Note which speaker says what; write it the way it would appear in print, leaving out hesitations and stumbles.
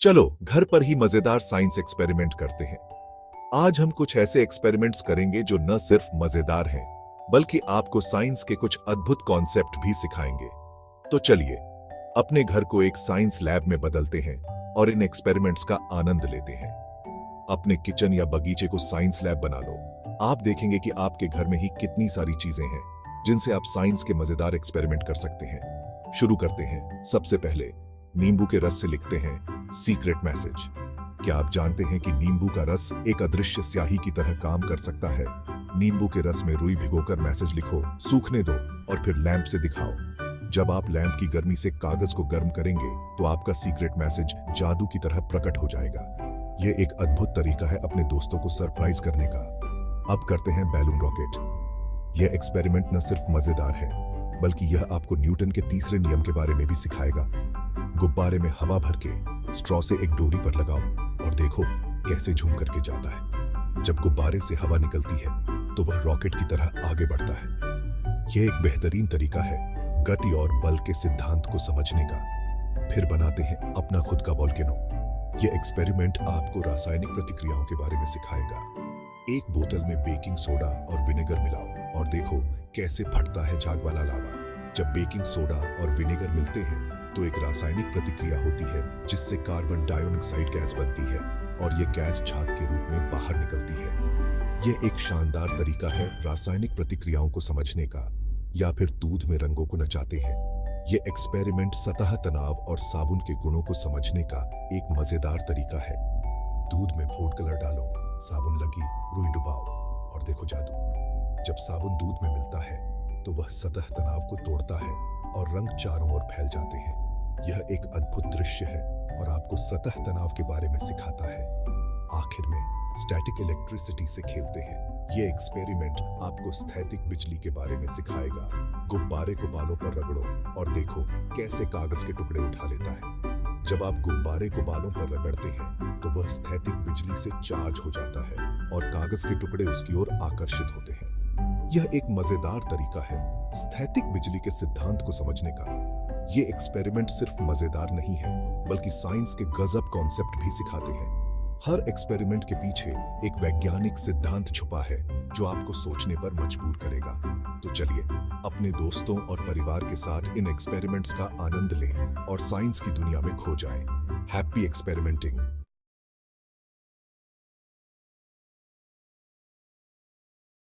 Speaker 1: चलो घर पर ही मजेदार साइंस एक्सपेरिमेंट करते हैं। आज हम कुछ ऐसे एक्सपेरिमेंट्स करेंगे जो न सिर्फ मजेदार हैं, बल्कि आपको साइंस के कुछ अद्भुत कॉन्सेप्ट भी सिखाएंगे। तो चलिए अपने घर को एक साइंस लैब में बदलते हैं और इन एक्सपेरिमेंट्स का आनंद लेते हैं। अपने किचन या बगीचे को साइंस लैब बना लो। आप देखेंगे कि आपके घर में ही कितनी सारी चीजें हैं जिनसे आप साइंस के मजेदार एक्सपेरिमेंट कर सकते हैं। शुरू करते हैं। सबसे पहले नींबू के रस से लिखते हैं सीक्रेट मैसेज। क्या आप जानते हैं कि नींबू का रस एक अदृश्य स्याही की तरह काम कर सकता है? नींबू के रस में रुई भिगोकर मैसेज लिखो, सूखने दो और फिर लैंप से दिखाओ। जब आप लैंप की गर्मी से कागज को गर्म करेंगे तो आपका सीक्रेट मैसेज जादू की तरह प्रकट हो जाएगा। यह एक अद्भुत तरीका है अपने दोस्तों को सरप्राइज करने का। अब करते हैं बैलून रॉकेट। यह एक्सपेरिमेंट न सिर्फ मजेदार है, बल्कि यह आपको न्यूटन के तीसरे नियम के बारे में भी सिखाएगा। गुब्बारे में हवा भर के स्ट्रॉ से एक डोरी पर लगाओ और देखो कैसे झूम करके जाता है। जब गुब्बारे से हवा निकलती है तो वह रॉकेट की तरह आगे बढ़ता है। यह एक बेहतरीन तरीका है गति और बल के सिद्धांत को समझने का। फिर बनाते हैं अपना खुद का वोल्केनो। यह एक्सपेरिमेंट आपको रासायनिक प्रतिक्रियाओं के बारे में सिखाएगा। एक बोतल में बेकिंग सोडा और विनेगर मिलाओ और देखो कैसे फटता है झाग वाला लावा। जब बेकिंग सोडा और विनेगर मिलते हैं तो एक रासायनिक प्रतिक्रिया होती है जिससे कार्बन डाइऑक्साइड गैस बनती है और यह गैस झाग के रूप में बाहर निकलती है। यह एक शानदार तरीका है रासायनिक प्रतिक्रियाओं को समझने का। या फिर दूध में रंगों को नचाते हैं। यह एक्सपेरिमेंट सतह तनाव और साबुन के गुणों को समझने का एक मजेदार तरीका है। दूध में फूड कलर डालो, साबुन लगी, रुई डुबाओ और देखो जादू। जब साबुन दूध में मिलता है तो वह सतह तनाव को तोड़ता है और रंग चारों ओर फैल जाते हैं। यह एक अद्भुत दृश्य है और आपको सतह तनाव के बारे में सिखाता है। आखिर में स्टैटिक इलेक्ट्रिसिटी से खेलते हैं। यह एक्सपेरिमेंट आपको स्थैतिक बिजली के बारे में सिखाएगा। गुब्बारे को बालों पर रगड़ो और देखो कैसे कागज के टुकड़े उठा लेता है। जब आप गुब्बारे को बालों पर रगड़ते हैं तो वह स्थैतिक बिजली से चार्ज हो जाता है और कागज के टुकड़े उसकी ओर आकर्षित होते हैं। यह एक मजेदार तरीका है स्थैतिक बिजली के सिद्धांत को समझने का। यह एक्सपेरिमेंट सिर्फ मजेदार नहीं है, बल्कि साइंस के गजब कॉन्सेप्ट भी सिखाते हैं। हर एक्सपेरिमेंट के पीछे एक वैज्ञानिक सिद्धांत छुपा है जो आपको सोचने पर मजबूर करेगा। तो चलिए अपने दोस्तों और परिवार के साथ इन एक्सपेरिमेंट्स का आनंद लें और साइंस की दुनिया में खो जाएं। Happy experimenting.